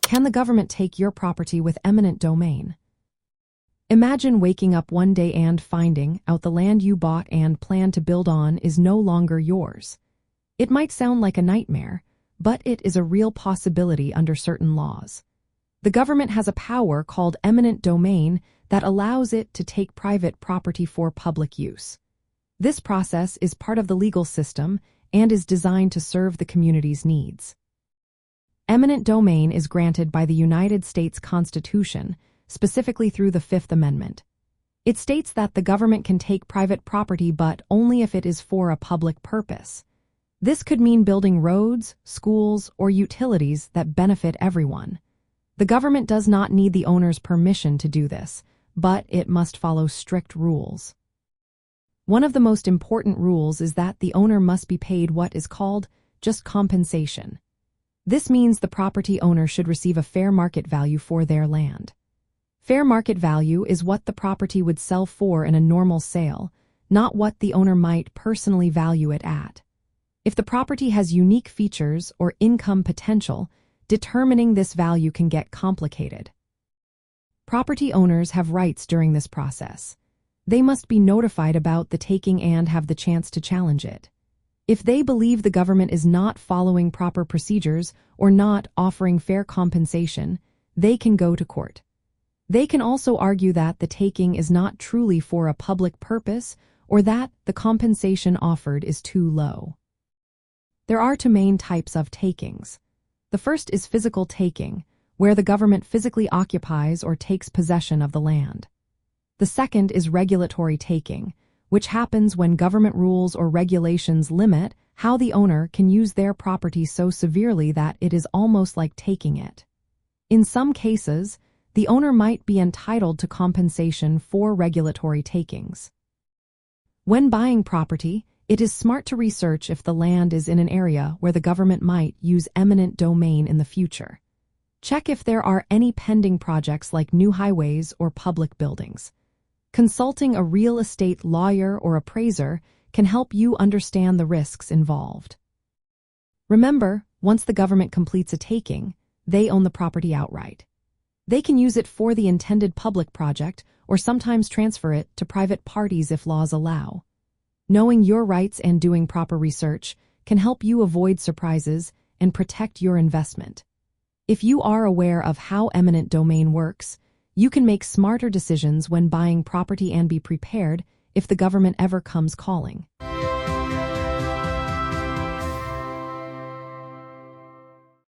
Can the government take your property with eminent domain? Imagine waking up one day and finding out the land you bought and planned to build on is no longer yours. It might sound like a nightmare, but it is a real possibility under certain laws. The government has a power called eminent domain that allows it to take private property for public use. This process is part of the legal system and is designed to serve the community's needs. Eminent domain is granted by the United States Constitution, specifically through the Fifth Amendment. It states that the government can take private property but only if it is for a public purpose. This could mean building roads, schools, or utilities that benefit everyone. The government does not need the owner's permission to do this, but it must follow strict rules. One of the most important rules is that the owner must be paid what is called just compensation. This means the property owner should receive a fair market value for their land. Fair market value is what the property would sell for in a normal sale, not what the owner might personally value it at. If the property has unique features or income potential, determining this value can get complicated. Property owners have rights during this process. They must be notified about the taking and have the chance to challenge it. If they believe the government is not following proper procedures or not offering fair compensation, they can go to court. They can also argue that the taking is not truly for a public purpose or that the compensation offered is too low. There are two main types of takings. The first is physical taking, where the government physically occupies or takes possession of the land. The second is regulatory taking, which happens when government rules or regulations limit how the owner can use their property so severely that it is almost like taking it. In some cases, the owner might be entitled to compensation for regulatory takings. When buying property, it is smart to research if the land is in an area where the government might use eminent domain in the future. Check if there are any pending projects like new highways or public buildings. Consulting a real estate lawyer or appraiser can help you understand the risks involved. Remember, once the government completes a taking, they own the property outright. They can use it for the intended public project or sometimes transfer it to private parties if laws allow. Knowing your rights and doing proper research can help you avoid surprises and protect your investment. If you are aware of how eminent domain works, you can make smarter decisions when buying property and be prepared if the government ever comes calling.